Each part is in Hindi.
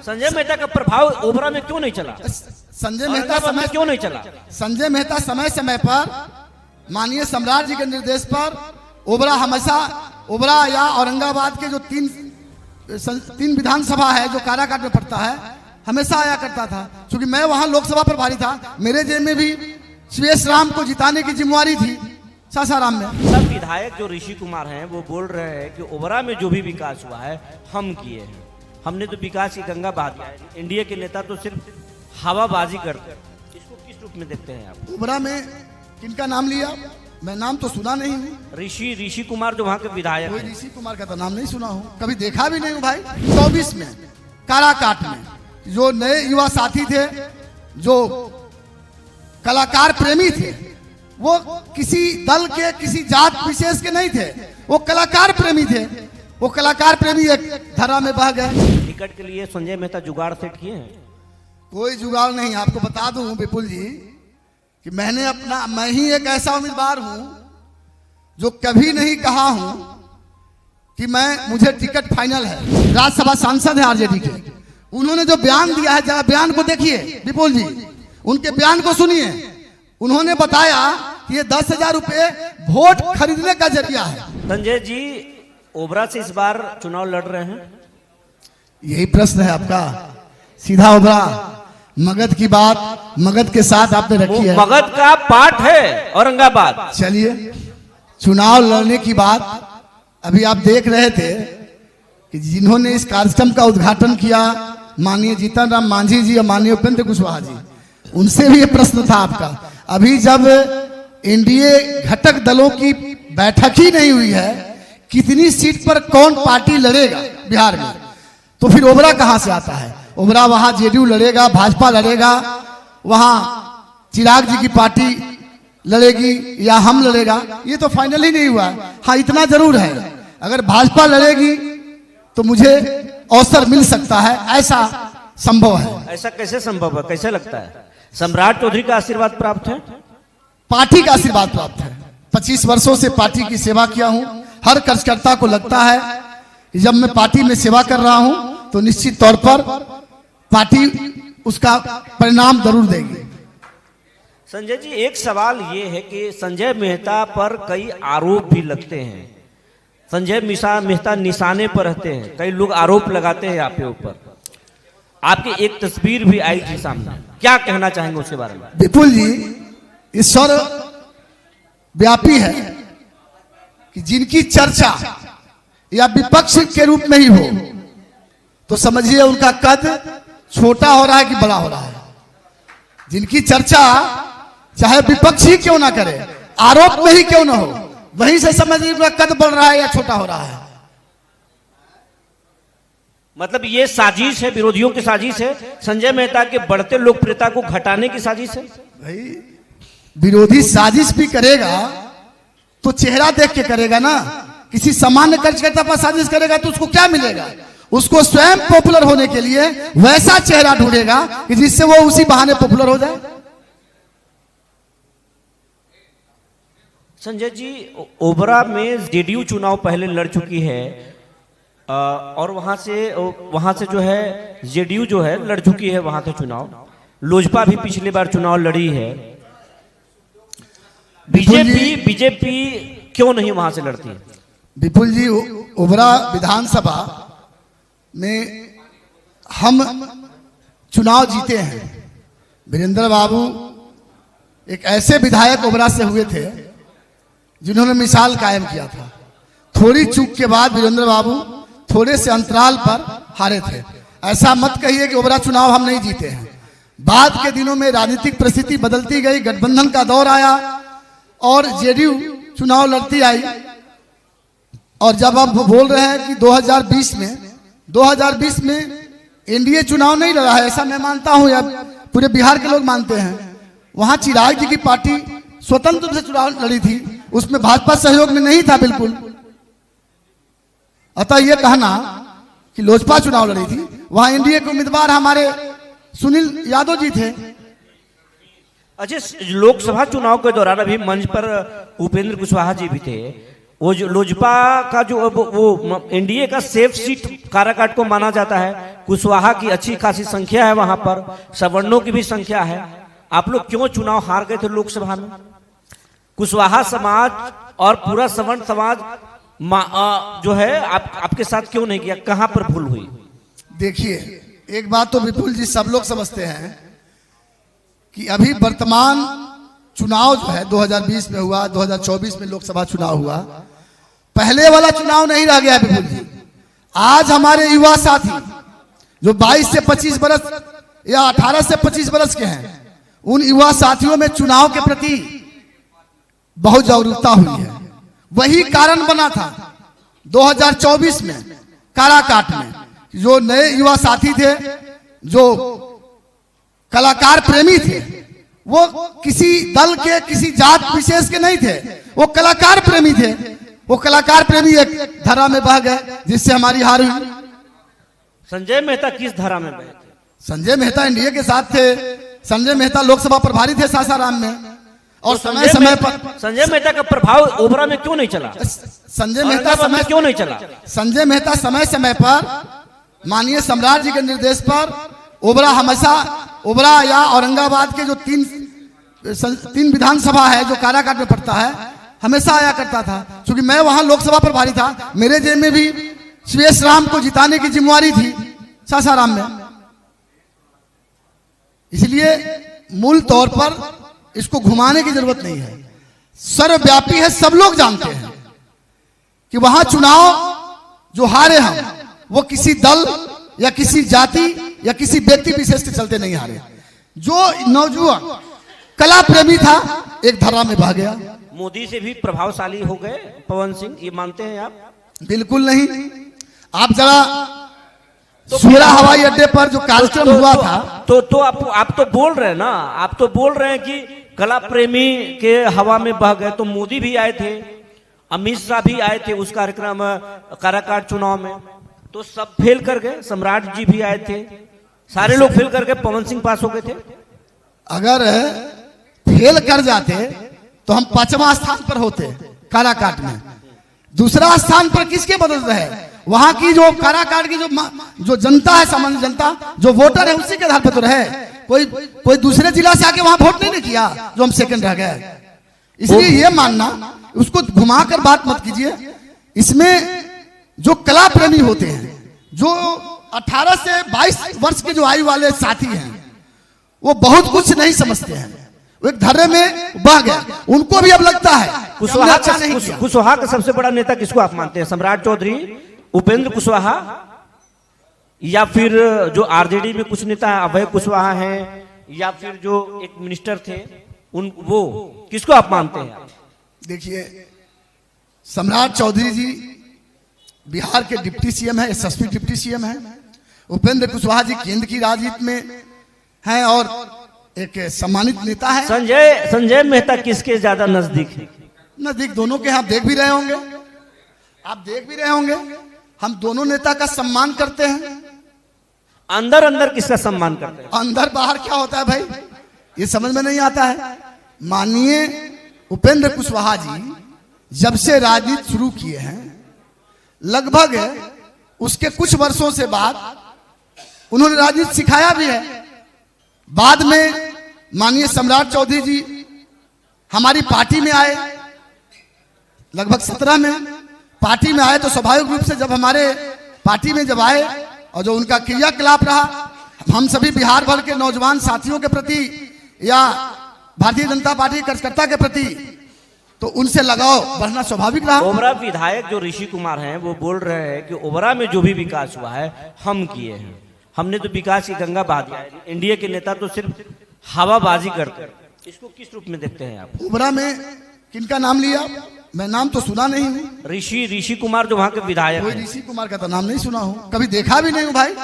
संजय मेहता का प्रभाव ओबरा में क्यों नहीं चला? संजय मेहता समय क्यों नहीं चला? संजय मेहता समय समय पर माननीय सम्राट जी के निर्देश पर ओबरा हमेशा, ओबरा या औरंगाबाद के जो तीन विधानसभा है जो काराकाट में पड़ता है, हमेशा आया करता था। क्योंकि मैं वहां लोकसभा प्रभारी था, मेरे जेब में भी सुरेश राम को जिताने की जिम्मेवारी थी सासाराम में। सब विधायक जो ऋषि कुमार हैं वो बोल रहे हैं कि ओबरा में जो भी विकास हुआ है हम किए हैं, हमने तो विकास की गंगा बहा दिया है। एनडीए के नेता तो सिर्फ हवाबाजी करते हैं। इसको किस रूप में देखते हैं आप? ओबरा में किनका नाम लिया? मैं नाम तो सुना नहीं हूँ। ऋषि कुमार जो वहाँ के विधायक कोई हैं। ऋषि कुमार का तो नाम नहीं सुना हूँ, कभी देखा भी नहीं हूँ भाई। 24 में काराकाट में जो नए युवा साथी थे, जो कलाकार प्रेमी थे, वो किसी दल के किसी जात विशेष के नहीं थे, वो कलाकार प्रेमी थे। वो कलाकार प्रेमी एक धारा में बह गए। टिकट के लिए संजय मेहता जुगाड़ सेट किए हैं? कोई जुगाड़ नहीं। आपको बता दूं विपुल जी कि मैं ही एक ऐसा उम्मीदवार हूं जो कभी नहीं कहा हूं कि मुझे टिकट फाइनल है। राज्यसभा सांसद है आरजेडी के, उन्होंने जो बयान दिया है, जरा बयान को देखिए विपुल जी, उनके बयान को सुनिए। उन्होंने बताया कि ये 10,000 रुपए वोट खरीदने का जरिया है। संजय जी ओबरा से इस बार चुनाव लड़ रहे हैं? यही प्रश्न है आपका? सीधा ओबरा, मगध की बात मगध के साथ आपने रखी है। मगध का पार्ट है औरंगाबाद। चलिए, चुनाव लड़ने की बात अभी आप देख रहे थे कि जिन्होंने इस कार्यक्रम का उद्घाटन किया, माननीय जीतन राम मांझी जी और माननीय उपेंद्र कुशवाहा जी, उनसे भी ये प्रश्न था आपका। अभी जब एनडीए घटक दलों की बैठक ही नहीं हुई है, कितनी सीट पर कौन पार्टी लड़ेगा बिहार में, तो फिर ओबरा कहां से आता है? ओबरा वहां जेडीयू लड़ेगा, भाजपा लड़ेगा, वहां चिराग जी की पार्टी लड़ेगी या हम लड़ेगा, ये तो फाइनल ही नहीं हुआ। हाँ, इतना जरूर है, अगर भाजपा लड़ेगी तो मुझे अवसर मिल सकता है, ऐसा संभव है। ऐसा कैसे संभव है? कैसे लगता है? सम्राट चौधरी का आशीर्वाद प्राप्त है? पार्टी का आशीर्वाद प्राप्त है। 25 वर्षों से पार्टी की सेवा किया हूं। हर कार्यकर्ता को लगता है कि जब मैं पार्टी में सेवा कर रहा हूं तो निश्चित तौर पर पार्टी उसका परिणाम जरूर देगी। संजय जी, एक सवाल ये है कि संजय मेहता पर कई आरोप भी लगते हैं। संजय मेहता निशाने पर रहते हैं, कई लोग आरोप लगाते हैं आपके ऊपर। आपकी एक तस्वीर भी आई थी सामने, क्या कहना चाहेंगे उसके बारे में? विपुल जी, ईश्वर व्यापी है कि जिनकी चर्चा या विपक्ष के रूप में ही हो तो समझिए उनका कद छोटा हो रहा है कि बड़ा हो रहा है। जिनकी चर्चा चाहे विपक्ष ही क्यों ना करे, आरोप में ही क्यों ना हो, वहीं से समझिए उनका कद बढ़ रहा है या छोटा हो रहा है। मतलब ये साजिश है, विरोधियों की साजिश है, संजय मेहता के बढ़ते लोकप्रियता को घटाने की साजिश है। भाई, विरोधी साजिश भी करेगा तो चेहरा देख के करेगा ना। किसी सामान्य कार्यकर्ता पर साजिश करेगा तो उसको क्या मिलेगा? उसको स्वयं पॉपुलर होने के लिए वैसा चेहरा ढूंढेगा कि जिससे वो उसी बहाने पॉपुलर हो जाए। संजय जी, ओबरा में जेडीयू चुनाव पहले लड़ चुकी है और वहां से जो है जेडीयू जो है लड़ चुकी है वहां से चुनाव। लोजपा भी पिछली बार चुनाव लड़ी है। बीजेपी क्यों नहीं वहां से लड़ती है? विपुल जी, ओबरा विधानसभा में हम चुनाव जीते हैं। वीरेंद्र बाबू एक ऐसे विधायक ओबरा से हुए थे जिन्होंने मिसाल कायम किया था। थोड़ी चूक के बाद वीरेंद्र बाबू थोड़े से अंतराल पर हारे थे। ऐसा मत कहिए कि ओबरा चुनाव हम नहीं जीते हैं। बाद के दिनों में राजनीतिक परिस्थिति बदलती गई, गठबंधन का दौर आया और जेडीयू चुनाव लड़ती आई। और जब आप बोल रहे हैं कि 2020 में एनडीए चुनाव नहीं लड़ा है, ऐसा मैं मानता हूं या पूरे बिहार के लोग मानते हैं। वहां चिराग जी की पार्टी स्वतंत्र रूप से चुनाव लड़ी थी, उसमें भाजपा सहयोग में नहीं था बिल्कुल। अतः यह कहना कि लोजपा चुनाव लड़ी थी, वहां एनडीए के उम्मीदवार हमारे सुनील यादव जी थे। अच्छा, लोकसभा चुनाव के दौरान अभी मंच पर उपेंद्र कुशवाहा जी भी थे। वो जो लोजपा का जो वो एनडीए का सेफ सीट काराकाट को माना जाता है। कुशवाहा की अच्छी खासी संख्या है वहां पर, सवर्णों की भी संख्या है। आप लोग क्यों चुनाव हार गए थे लोकसभा में? कुशवाहा समाज और पूरा सवर्ण समाज जो है आपके साथ क्यों नहीं किया? कहां पर भूल हुई? देखिए, एक बात तो विपुल जी सब लोग समझते हैं कि अभी वर्तमान चुनाव जो है 2020 में हुआ, 2024 में लोकसभा चुनाव हुआ, पहले वाला चुनाव नहीं रह गया विपुल जी। आज हमारे युवा साथी जो 22 से 25 बरस या 18 से 25 बरस के हैं, उन युवा साथियों में चुनाव के प्रति बहुत जागरूकता हुई है। वही कारण बना था 2024 में काराकाट में। जो नए युवा साथी थे, जो कलाकार प्रेमी थे, वो किसी दल के, किसी जात विशेष के नहीं थे, वो कलाकार प्रेमी थे। वो कलाकार प्रेमी एक धारा में बह गए, जिससे हमारी हार हुई। संजय मेहता किस धारा में बहे थे? संजय मेहता एनडीए के साथ थे। संजय मेहता लोकसभा प्रभारी थे सासाराम में, और समय समय पर संजय मेहता का प्रभाव ओबरा में क्यों नहीं चला? संजय मेहता समय क्यों नहीं चला? संजय मेहता समय समय पर माननीय सम्राट जी के निर्देश पर ओबरा हमेशा, ओबरा या औरंगाबाद के जो तीन विधानसभा है जो काराकाट में पड़ता है, हमेशा आया करता था। क्योंकि मैं वहां लोकसभा प्रभारी था, मेरे जेब में भी सुरेश राम को जिताने की जिम्मेवारी थी सासाराम में। इसलिए मूल तौर पर इसको घुमाने की जरूरत नहीं है, सर्वव्यापी है, सब लोग जानते हैं कि वहां चुनाव जो हारे हम, वो किसी दल या किसी जाति या किसी व्यक्ति विशेष के चलते नहीं हारे। जो नौजवान कला प्रेमी था, एक धारा में बह गया। मोदी से भी प्रभावशाली हो गए पवन सिंह, ये मानते हैं आप? बिल्कुल नहीं। आप जरा सूरा हवाई अड्डे पर जो कार्यक्रम हुआ था, तो आप तो बोल रहे हैं ना, आप तो बोल रहे हैं कि कला प्रेमी के हवा में बह गए। तो मोदी भी आए थे, अमित शाह भी आए थे उस कार्यक्रम काराकाट चुनाव में, तो सब फेल कर गए। सम्राट जी भी आए थे, सारे लोग फेल कर गए, पवन सिंह पास हो गए थे। अगर फेल कर जाते तो हम 5वां स्थान पर होते काराकाट में। दूसरा स्थान पर किसके बदल रहे? वहां की जो काराकाट की जो जनता है, सामान्य जनता जो वोटर है, उसी के आधार पर तो रहे। कोई दूसरे जिला से आके वहां वोट नहीं किया जो हम सेकंड रह गए। इसलिए ये मानना, उसको घुमाकर बात मत कीजिए। इसमें जो कला प्रेमी होते हैं, जो 18 से 22 वर्ष के जो आयु वाले साथी हैं, वो बहुत कुछ नहीं समझते हैं, वो एक धर्रे में बह गए। उनको भी अब लगता है कुशवाहा का सबसे बड़ा नेता किसको आप मानते हैं? सम्राट चौधरी, उपेंद्र कुशवाहा, या फिर जो आरजेडी में कुछ नेता है अभय कुशवाहा हैं, या फिर जो एक मिनिस्टर थे वो किसको आप मानते हैं? देखिए, सम्राट चौधरी जी बिहार के डिप्टी सीएम है, यशस्वी डिप्टी सीएम है। उपेंद्र कुशवाहा जी केंद्र की राजनीति में हैं और एक सम्मानित नेता है। संजय मेहता किसके ज्यादा नजदीक है? नजदीक दोनों के आप देख भी रहे होंगे, हम दोनों नेता का सम्मान करते हैं। अंदर अंदर किसका सम्मान करते हैं? अंदर बाहर क्या होता है भाई, ये समझ में नहीं आता है। माननीय उपेंद्र कुशवाहा जी जब से राजनीति शुरू किए हैं, लगभग उसके कुछ वर्षों से बाद उन्होंने राजनीति सिखाया भी है। बाद में माननीय सम्राट चौधरी जी हमारी पार्टी में आए, लगभग 17 में पार्टी में आए। तो स्वाभाविक रूप से जब हमारे पार्टी में जब आए और जो उनका क्रियाकलाप रहा, हम सभी बिहार भर के नौजवान साथियों के प्रति या भारतीय जनता पार्टी कार्यकर्ता के प्रति, तो उनसे लगाव बढ़ना स्वाभाविक रहा। ओबरा विधायक जो ऋषि कुमार हैं, वो बोल रहे हैं कि ओबरा में जो भी विकास हुआ है हम किए हैं, हमने तो विकास की गंगा बहा दिया है। एनडीए के नेता तो सिर्फ हवाबाजी करते हैं। इसको किस रूप में देखते हैं आप? ओबरा में किनका नाम लिया? मैं नाम तो सुना नहीं हूँ। ऋषि कुमार जो वहां के विधायक हैं। ऋषि कुमार का तो नाम नहीं सुना हूँ, कभी देखा भी नहीं हूँ भाई।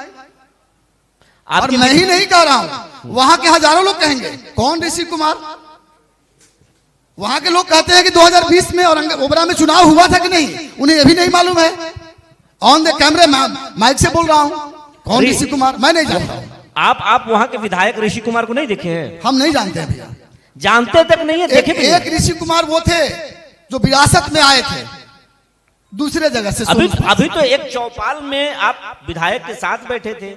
और मैं ही नहीं कह रहा हूँ, वहां के हजारों लोग कहेंगे कौन ऋषि कुमार। वहां के लोग कहते हैं कि 2020 में ओबरा में चुनाव हुआ था कि नहीं, उन्हें यह भी नहीं मालूम है। ऑन द कैमरे माइक से बोल रहा हूँ, कौन ऋषि कुमार मैं नहीं जानता हूँ। आप वहां के विधायक ऋषि कुमार को नहीं देखे हैं? हम नहीं जानते हैं भैया, जानते तक नहीं है, देखे भी एक ऋषि कुमार वो थे जो विरासत में आए थे, दूसरे जगह से अभी सोर्स। अभी तो एक चौपाल में आप विधायक के साथ बैठे थे,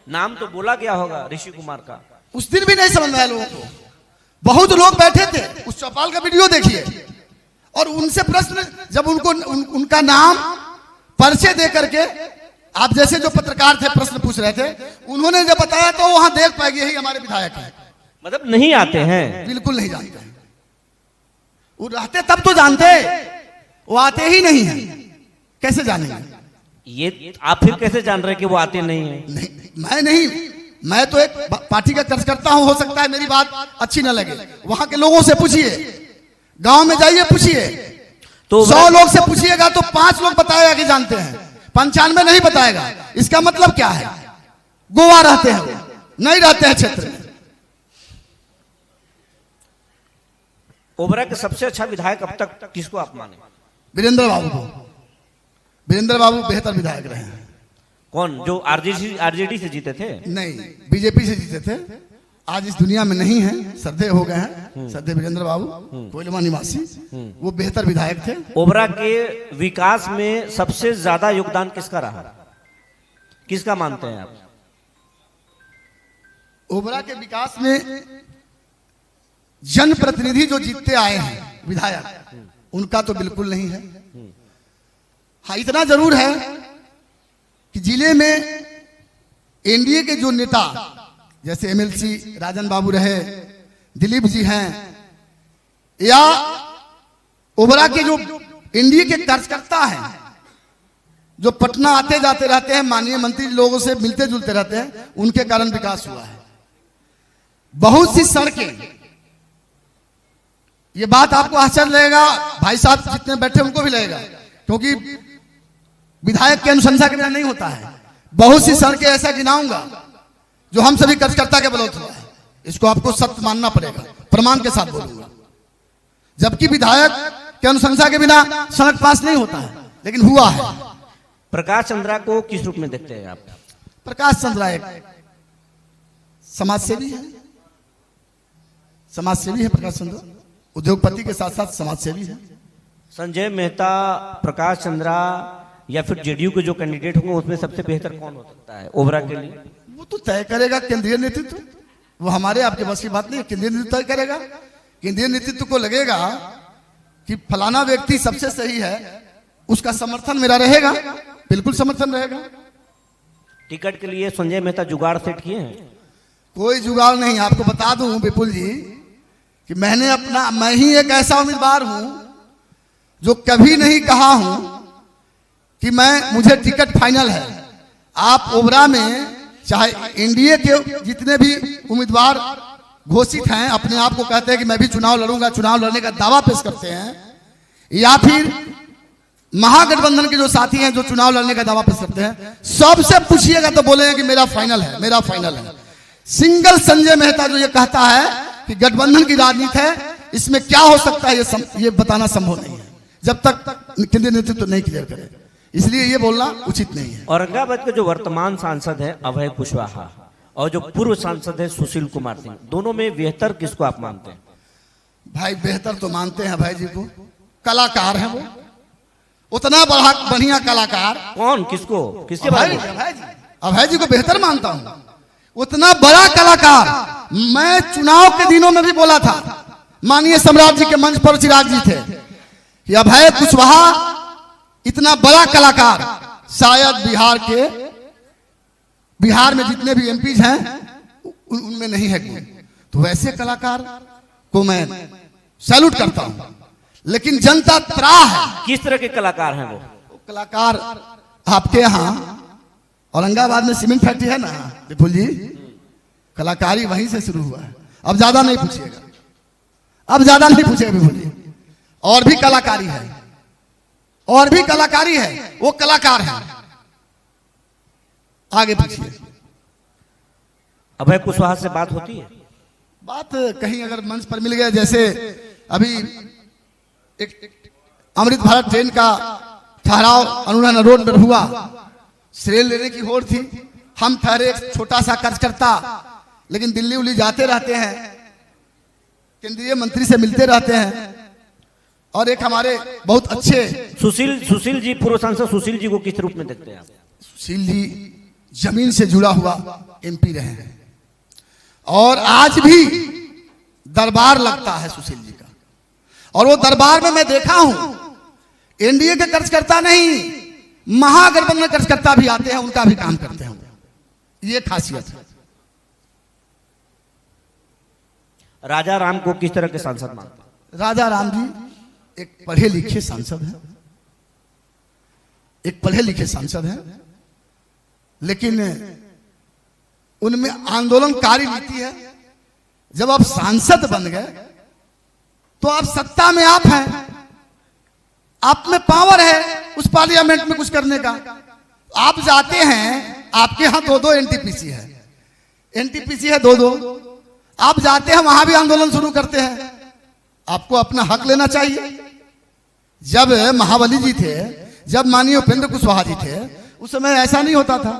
नाम तो बोला गया होगा ऋषि कुमार का। उस दिन भी नहीं समझ में आया लोगों को, बहुत लोग बैठे थे, उस चौपाल का वीडियो देखिए, और उनसे प्रश्न जब उनका नाम परिचय दे करके आप जैसे जो पत्रकार थे प्रश्न पूछ रहे थे, उन्होंने जब बताया तो वहां देख पाएगी यही हमारे विधायक है। मतलब नहीं आते हैं, बिल्कुल नहीं जानते हैं। वो रहते तब तो जानते, वो आते ही नहीं है, कैसे जानेंगे? ये आप फिर कैसे जान रहे हैं कि वो आते नहीं है? नहीं, मैं तो एक पार्टी का कार्यकर्ता हूं, हो सकता है मेरी बात अच्छी ना लगे, वहां के लोगों से पूछिए, गांव में जाइए पूछिए, तो 100 लोग से पूछिएगा तो 5 लोग बताएगा कि जानते हैं, 95 नहीं बताएगा। इसका मतलब क्या है? गोवा रहते हैं, वो नहीं रहते हैं क्षेत्र में। ओबरा के सबसे अच्छा विधायक अब तक किसको आप माने? वीरेंद्र बाबू को। वीरेंद्र बाबू बेहतर विधायक रहे हैं। कौन? जो आरजेडी से जीते थे? नहीं, बीजेपी से जीते थे, आज इस दुनिया में नहीं है, श्रद्धेय हो गए हैं। श्रद्धेय वीरेंद्र बाबू कोइलवा निवासी, वो बेहतर विधायक थे। ओबरा के विकास में सबसे ज्यादा योगदान किसका रहा, किसका मानते हैं आप? ओबरा के विकास में जनप्रतिनिधि जो जीतते आए हैं विधायक, उनका तो बिल्कुल नहीं है। हाँ, इतना जरूर है कि जिले में एनडीए के जो नेता जैसे एमएलसी राजन बाबू रहे, दिलीप जी हैं, या ओबरा के जो एनडीए के कार्यकर्ता हैं जो पटना आते जाते रहते हैं, माननीय मंत्री लोगों से मिलते जुलते रहते हैं, उनके कारण विकास हुआ है। बहुत सी सड़कें, ये बात आपको आश्चर्य लगेगा, भाई साहब जितने बैठे उनको भी लगेगा, क्योंकि विधायक की अनुशंसा के बिना नहीं होता है। बहुत सी सड़कें ऐसा गिनाऊंगा जो हम सभी कार्यकर्ता के बलौत हुआ है, इसको आपको सत्य मानना पड़ेगा, प्रमाण के साथ बोलूंगा। जबकि विधायक की अनुशंसा के बिना सड़क पास नहीं होता है, लेकिन हुआ है। प्रकाश चंद्रा को किस रूप में देखते हैं आप? प्रकाश चंद्रा एक समाज सेवी है, समाज सेवी है प्रकाश चंद्रा, उद्योगपति के साथ साथ समाज सेवी है। संजय मेहता, प्रकाश चंद्रा या फिर जेडीयू के जो कैंडिडेट होंगे उसमें सबसे बेहतर कौन हो सकता है ओबरा के लिए? वो तो तय करेगा केंद्रीय नेतृत्व, वो हमारे आपके बस की बात नहीं है। केंद्रीय नेतृत्व तय करेगा। केंद्रीय नेतृत्व को लगेगा कि फलाना व्यक्ति सबसे सही है, उसका समर्थन मेरा रहेगा, बिल्कुल समर्थन रहेगा। टिकट के लिए संजय मेहता जुगाड़ सेट किए हैं? कोई जुगाड़ नहीं। आपको बता दूं विपुल जी कि मैं ही एक ऐसा उम्मीदवार हूं जो कभी नहीं कहा हूं कि मुझे टिकट फाइनल है। आप ओबरा में चाहे एनडीए के जितने भी उम्मीदवार घोषित हैं, अपने आप को कहते हैं कि मैं भी चुनाव लड़ूंगा, चुनाव लड़ने का दावा पेश करते हैं, या फिर महागठबंधन के जो साथी हैं जो चुनाव लड़ने का दावा पेश करते हैं, सबसे पूछिएगा तो बोलेंगे कि मेरा फाइनल है, मेरा फाइनल है। सिंगल संजय मेहता जो ये कहता है कि गठबंधन की राजनीति है, इसमें क्या हो सकता है ये बताना संभव नहीं है जब तक केंद्रीय नेतृत्व नहीं क्लियर करे। इसलिए ये बोलना उचित नहीं है। औरंगाबाद के जो वर्तमान सांसद है अभय कुशवाहा और जो पूर्व सांसद है सुशील कुमार सिंह, दोनों में बेहतर किसको आप मानते हैं? भाई बेहतर तो मानते हैं अभय जी को, कलाकार हैं वो, उतना बढ़िया कलाकार। कौन? किसको? किसके बारे में? अभय जी को बेहतर मानता हूं। उतना बड़ा कलाकार मैं चुनाव के दिनों में भी बोला था, माननीय सम्राट जी के मंच पर चिराग जी थे कि अभय कुशवाहा इतना बड़ा कलाकार शायद बिहार में जितने भी एमपीज हैं उनमें नहीं है कोई। तो वैसे कलाकार को मैं सैल्यूट करता हूं, लेकिन जनता त्राह है। किस तरह के कलाकार हैं वो? कलाकार आपके यहाँ औरंगाबाद में सीमेंट फैक्ट्री है ना विपुल जी, कलाकारी वहीं से शुरू हुआ है। अब ज्यादा नहीं पूछिएगा, अब ज्यादा नहीं पूछिएगा विपुल जी। और भी कलाकारी है, और भी कलाकारी है, वो कलाकार है। आगे पूछिए। अभय कुशवाहा से बात होती है? बात कहीं अगर मंच पर मिल गया, जैसे अभी एक अमृत भारत ट्रेन का ठहराव अनुराधा रोड पर हुआ, श्रेय लेने की होड़ थी। हम ठहरे एक छोटा सा कार्यकर्ता, लेकिन दिल्ली उल्ली जाते रहते हैं, केंद्रीय मंत्री से मिलते रहते हैं, और एक हमारे बहुत अच्छे सुशील जी, पूर्व सांसद सुशील जी को किस रूप में देखते हैं आप? सुशील जी जमीन से जुड़ा हुआ एमपी रहे हैं और आज भी दरबार लगता है सुशील जी का, और वो दरबार में मैं देखा हूं एनडीए के कार्यकर्ता नहीं, महागठबंधन कार्यकर्ता भी आते हैं, उनका भी काम करते हैं। ये खासियत है। राजा राम को किस तरह के सांसद मानते हैं? राजा राम जी एक पढ़े लिखे सांसद हैं, एक पढ़े लिखे सांसद हैं, लेकिन उनमें आंदोलनकारी नीति है। जब आप सांसद बन गए तो आप सत्ता में आप हैं, आप में पावर है उस पार्लियामेंट में कुछ करने का। आप जाते हैं, आपके यहां 2-2 एनटीपीसी है, एनटीपीसी है 2-2, आप जाते हैं वहां भी आंदोलन शुरू करते हैं। आपको अपना हक लेना चाहिए। जब महाबली जी थे, जब माननीय उपेंद्र कुशवाहा जी थे, उस समय ऐसा नहीं होता था।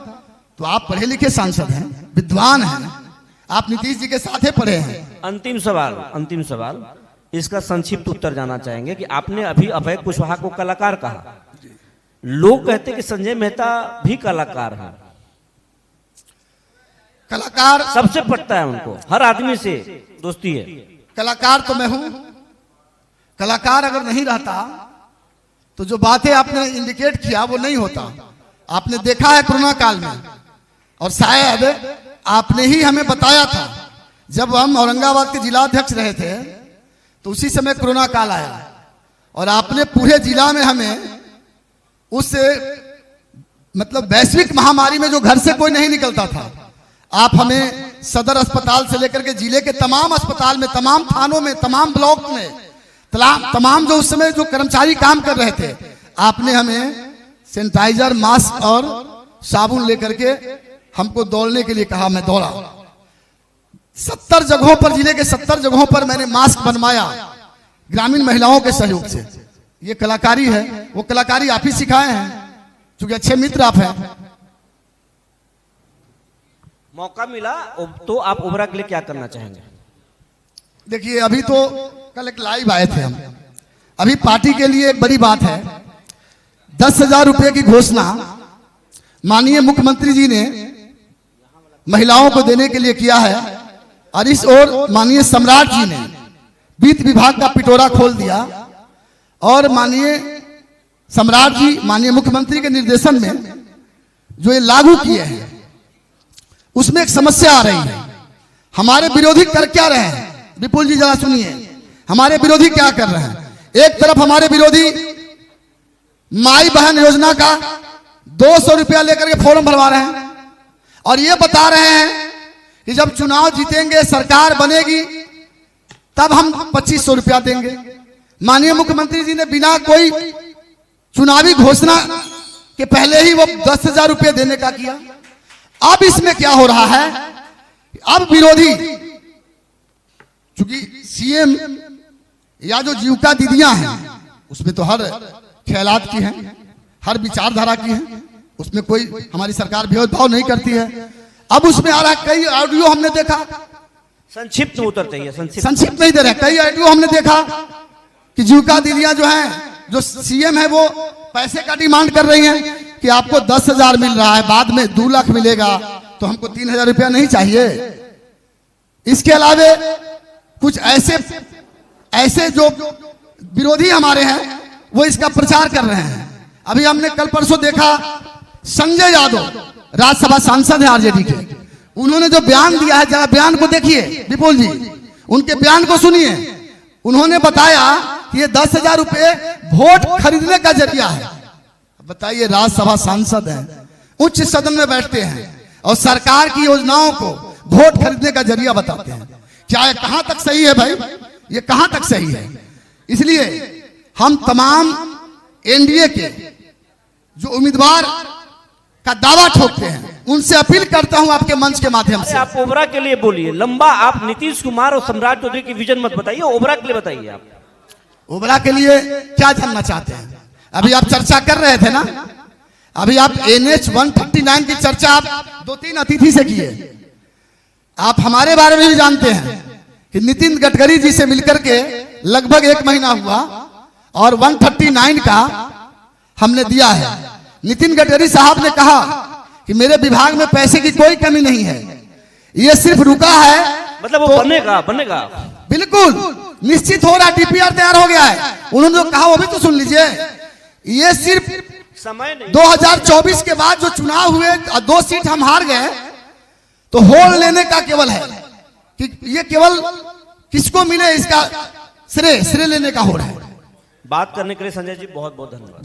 तो आप पढ़े लिखे सांसद हैं, विद्वान हैं, आप नीतीश जी के साथ ही पढ़े हैं। अंतिम सवाल, इसका संक्षिप्त उत्तर जानना चाहेंगे कि आपने अभी अभय कुशवाहा को कलाकार कहा, लोग कहते हैं कि संजय मेहता भी कलाकार है। कलाकार सबसे पटता है उनको, हर आदमी से दोस्ती है। कलाकार तो मैं हूं, कलाकार अगर नहीं रहता तो जो बातें आपने इंडिकेट किया वो नहीं होता। आपने देखा है कोरोना काल में, और शायद आपने ही हमें बताया था जब हम औरंगाबाद के जिलाध्यक्ष रहे थे, तो उसी समय कोरोना काल आया और आपने पूरे जिला में हमें उस मतलब वैश्विक महामारी में जो घर से कोई नहीं निकलता था, आप हमें सदर अस्पताल से लेकर के जिले के तमाम अस्पताल में, तमाम थानों में, तमाम ब्लॉक में, तमाम जो उस समय जो कर्मचारी काम कर रहे थे, आपने हमें सैनिटाइजर, मास्क और साबुन लेकर के हमको दौड़ने के लिए कहा। मैं दौड़ा 70 जगहों पर, जिले के 70 जगहों पर मैंने मास्क बनवाया ग्रामीण महिलाओं के सहयोग से। ये कलाकारी है, वो कलाकारी आप ही सिखाए हैं, क्योंकि अच्छे मित्र आप हैं। मौका मिला तो आप ओबरा के लिए क्या करना चाहेंगे? देखिए, अभी तो कल एक लाइव आए थे हम, अभी पार्टी के लिए एक बड़ी बात है। 10,000 रुपए की घोषणा माननीय मुख्यमंत्री जी ने महिलाओं को देने के लिए किया है, और इस ओर माननीय सम्राट जी ने वित्त विभाग का पिटोरा खोल दिया, और माननीय सम्राट जी माननीय मुख्यमंत्री के निर्देशन में जो ये लागू किए हैं, उसमें एक समस्या आ रही है। हमारे विरोधी कर क्या रहे हैं? विपुल जी जरा सुनिए, हमारे विरोधी क्या कर रहे हैं? एक तरफ हमारे विरोधी माई बहन योजना का 200 रुपया लेकर के फॉर्म भरवा रहे हैं, और ये बता रहे हैं कि जब चुनाव जीतेंगे, सरकार बनेगी, तब हम 2500 रुपया देंगे। माननीय मुख्यमंत्री जी ने बिना कोई चुनावी घोषणा के पहले ही वो 10,000 रुपये देने का किया। अब इसमें क्या हो रहा है? अब विरोधी, चूंकि सीएम या जो जीविका दीदियां हैं, उसमें तो हर ख्यालात की हैं, हर विचारधारा की हैं, उसमें कोई हमारी सरकार भेदभाव नहीं करती है। अब उसमें आ रहा है, कई ऑडियो हमने देखा, संक्षिप्त में उतरते हैं, संक्षिप्त नहीं दे रहे, कई ऑडियो हमने देखा कि जीविका दीदियां जो हैं, जो सीएम है, वो पैसे का डिमांड कर रही हैं कि आपको 10,000 मिल रहा है, बाद में 2 लाख मिलेगा, तो हमको 3,000 रुपया नहीं चाहिए। इसके अलावे कुछ ऐसे जो विरोधी हमारे हैं, वो इसका प्रचार कर रहे हैं। अभी हमने कल परसों देखा, संजय यादव राज्यसभा सांसद है आरजेडी के, उन्होंने जो बयान दिया है, जरा बयान को देखिए विपुल जी, उनके बयान को सुनिए। उन्होंने बताया कि ये 10,000 रुपये वोट खरीदने का जरिया है। बताइए, राज्यसभा सांसद हैं, उच्च सदन में बैठते हैं और सरकार की योजनाओं को वोट खरीदने का जरिया बताते हैं। क्या ये कहां तक सही है भाई? ये कहां तक सही है? इसलिए हम तमाम एनडीए के जो उम्मीदवार का दावा ठोकते हैं, उनसे अपील करता हूं आपके मंच के माध्यम से। आप ओबरा के लिए बोलिए, लंबा आप नीतीश कुमार और सम्राट चौधरी की विजन मत बताइए, ओबरा के लिए बताइए। आप ओबरा के लिए क्या जानना चाहते हैं? अभी आप चर्चा कर रहे थे ना, अभी आप NH 139 की चर्चा आप 2-3 अतिथि से किए। आप हमारे बारे में भी जानते हैं कि नितिन गडकरी जी से मिलकर के लगभग 1 महीना हुआ, और 139 का हमने दिया है। नितिन गडकरी साहब ने कहा कि मेरे विभाग में पैसे की कोई कमी नहीं है, ये सिर्फ रुका है, मतलब वो बनेगा बनेगा बिल्कुल निश्चित हो रहा, डीपीआर तैयार हो गया है। उन्होंने जो कहा वो भी तो सुन लीजिए। ये सिर्फ समय नहीं, 2024 के बाद जो चुनाव हुए 2 सीट हम हार गए, तो होल लेने का केवल है कि ये केवल किसको मिले इसका श्रेय लेने का हो रहा है। बात करने के लिए संजय जी बहुत बहुत धन्यवाद।